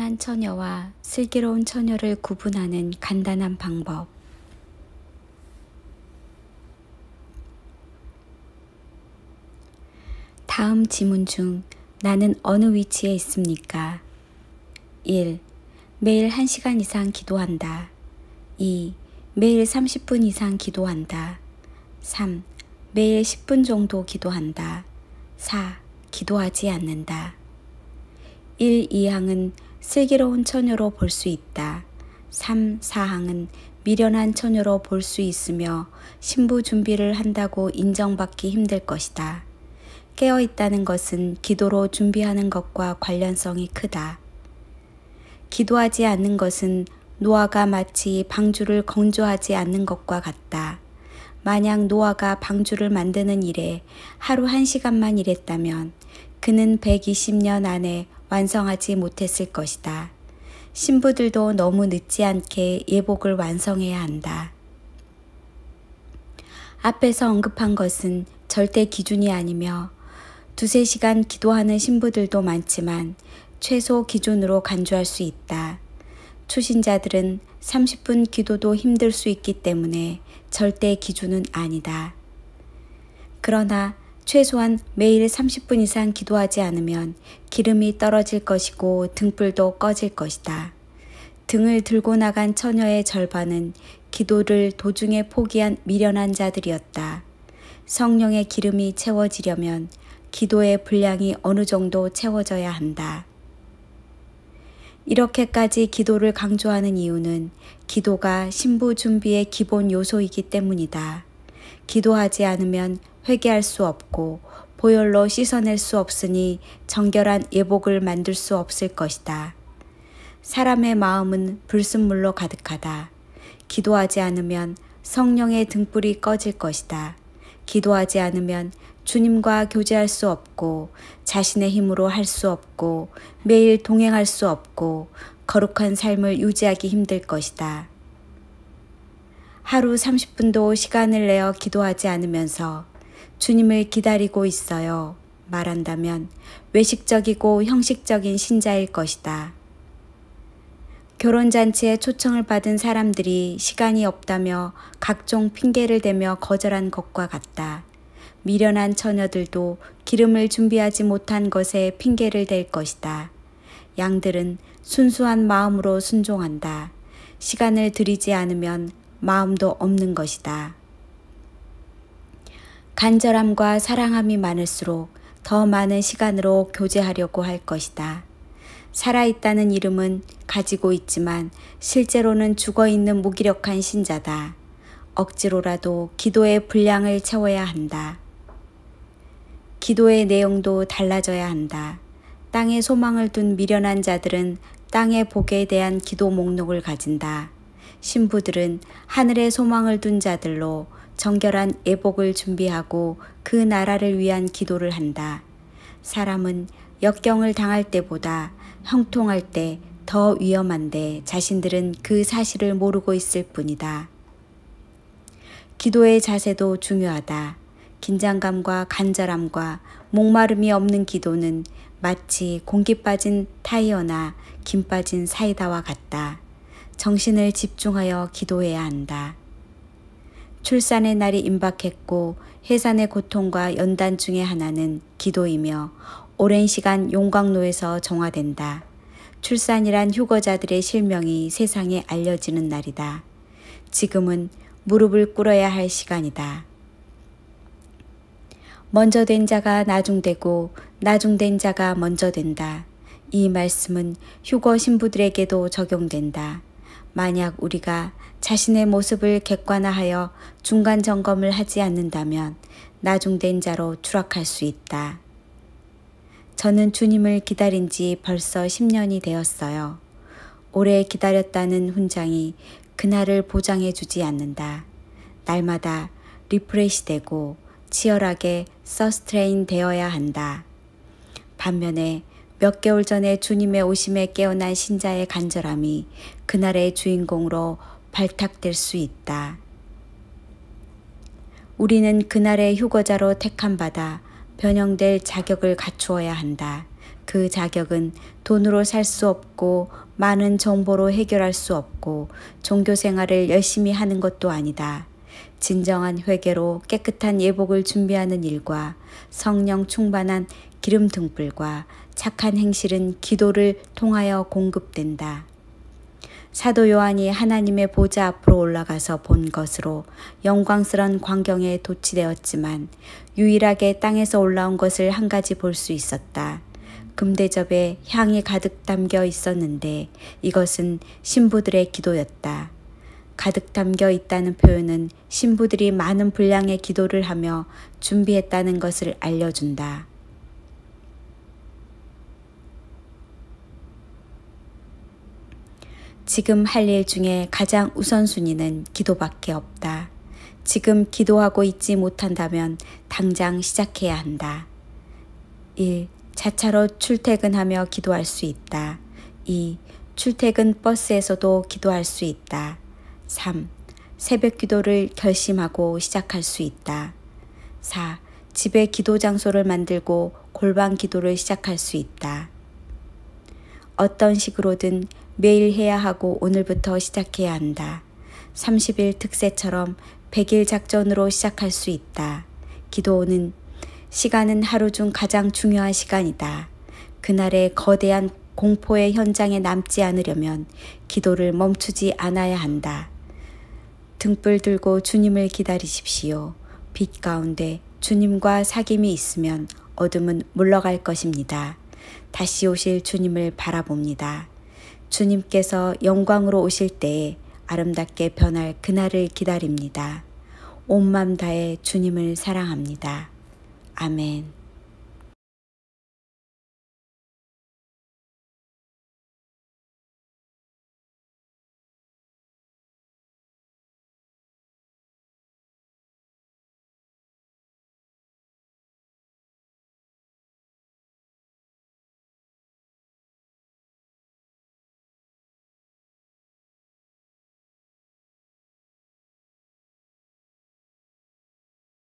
미련한 처녀와 슬기로운 처녀를 구분하는 간단한 방법. 다음 지문 중 나는 어느 위치에 있습니까? 1. 매일 1시간 이상 기도한다. 2. 매일 30분 이상 기도한다. 3. 매일 10분 정도 기도한다. 4. 기도하지 않는다. 1, 2항은 슬기로운 처녀로 볼 수 있다. 3, 4항은 미련한 처녀로 볼 수 있으며 신부 준비를 한다고 인정받기 힘들 것이다. 깨어있다는 것은 기도로 준비하는 것과 관련성이 크다. 기도하지 않는 것은 노아가 마치 방주를 건조하지 않는 것과 같다. 만약 노아가 방주를 만드는 일에 하루 1시간만 일했다면 그는 120년 안에 완성하지 못했을 것이다. 신부들도 너무 늦지 않게 예복을 완성해야 한다. 앞에서 언급한 것은 절대 기준이 아니며 2~3시간 기도하는 신부들도 많지만 최소 기준으로 간주할 수 있다. 초신자들은 30분 기도도 힘들 수 있기 때문에 절대 기준은 아니다. 그러나 최소한 매일 30분 이상 기도하지 않으면 기름이 떨어질 것이고 등불도 꺼질 것이다. 등을 들고 나간 처녀의 절반은 기도를 도중에 포기한 미련한 자들이었다. 성령의 기름이 채워지려면 기도의 분량이 어느 정도 채워져야 한다. 이렇게까지 기도를 강조하는 이유는 기도가 신부 준비의 기본 요소이기 때문이다. 기도하지 않으면 회개할 수 없고 보혈로 씻어낼 수 없으니 정결한 예복을 만들 수 없을 것이다. 사람의 마음은 불순물로 가득하다. 기도하지 않으면 성령의 등불이 꺼질 것이다. 기도하지 않으면 주님과 교제할 수 없고 자신의 힘으로 할 수 없고 매일 동행할 수 없고 거룩한 삶을 유지하기 힘들 것이다. 하루 30분도 시간을 내어 기도하지 않으면서 주님을 기다리고 있어요 말한다면 외식적이고 형식적인 신자일 것이다. 결혼잔치에 초청을 받은 사람들이 시간이 없다며 각종 핑계를 대며 거절한 것과 같다. 미련한 처녀들도 기름을 준비하지 못한 것에 핑계를 댈 것이다. 양들은 순수한 마음으로 순종한다. 시간을 들이지 않으면 마음도 없는 것이다. 간절함과 사랑함이 많을수록 더 많은 시간으로 교제하려고 할 것이다. 살아있다는 이름은 가지고 있지만 실제로는 죽어있는 무기력한 신자다. 억지로라도 기도의 분량을 채워야 한다. 기도의 내용도 달라져야 한다. 땅에 소망을 둔 미련한 자들은 땅의 복에 대한 기도 목록을 가진다. 신부들은 하늘에 소망을 둔 자들로 정결한 예복을 준비하고 그 나라를 위한 기도를 한다. 사람은 역경을 당할 때보다 형통할 때 더 위험한데 자신들은 그 사실을 모르고 있을 뿐이다. 기도의 자세도 중요하다. 긴장감과 간절함과 목마름이 없는 기도는 마치 공기 빠진 타이어나 김 빠진 사이다와 같다. 정신을 집중하여 기도해야 한다. 출산의 날이 임박했고 해산의 고통과 연단 중의 하나는 기도이며 오랜 시간 용광로에서 정화된다. 출산이란 휴거자들의 실명이 세상에 알려지는 날이다. 지금은 무릎을 꿇어야 할 시간이다. 먼저 된 자가 나중되고 나중된 자가 먼저 된다. 이 말씀은 휴거 신부들에게도 적용된다. 만약 우리가 자신의 모습을 객관화하여 중간 점검을 하지 않는다면 나중된 자로 추락할 수 있다. 저는 주님을 기다린 지 벌써 10년이 되었어요. 오래 기다렸다는 훈장이 그날을 보장해 주지 않는다. 날마다 리프레시 되고 치열하게 서스트레인 되어야 한다. 반면에 몇 개월 전에 주님의 오심에 깨어난 신자의 간절함이 그날의 주인공으로 발탁될 수 있다. 우리는 그날의 휴거자로 택함받아 변형될 자격을 갖추어야 한다. 그 자격은 돈으로 살 수 없고 많은 정보로 해결할 수 없고 종교 생활을 열심히 하는 것도 아니다. 진정한 회개로 깨끗한 예복을 준비하는 일과 성령 충만한 기름 등불과 착한 행실은 기도를 통하여 공급된다. 사도 요한이 하나님의 보좌 앞으로 올라가서 본 것으로 영광스런 광경에 도취되었지만 유일하게 땅에서 올라온 것을 한 가지 볼 수 있었다. 금대접에 향이 가득 담겨 있었는데 이것은 신부들의 기도였다. 가득 담겨 있다는 표현은 신부들이 많은 분량의 기도를 하며 준비했다는 것을 알려준다. 지금 할 일 중에 가장 우선순위는 기도밖에 없다. 지금 기도하고 있지 못한다면 당장 시작해야 한다. 1. 자차로 출퇴근하며 기도할 수 있다. 2. 출퇴근 버스에서도 기도할 수 있다. 3. 새벽 기도를 결심하고 시작할 수 있다. 4. 집에 기도 장소를 만들고 골방 기도를 시작할 수 있다. 어떤 식으로든 매일 해야 하고 오늘부터 시작해야 한다. 30일 특세처럼 100일 작전으로 시작할 수 있다. 기도는 시간은 하루 중 가장 중요한 시간이다. 그날의 거대한 공포의 현장에 남지 않으려면 기도를 멈추지 않아야 한다. 등불 들고 주님을 기다리십시오. 빛 가운데 주님과 사귐이 있으면 어둠은 물러갈 것입니다. 다시 오실 주님을 바라봅니다. 주님께서 영광으로 오실 때에 아름답게 변할 그날을 기다립니다. 온 맘 다해 주님을 사랑합니다. 아멘.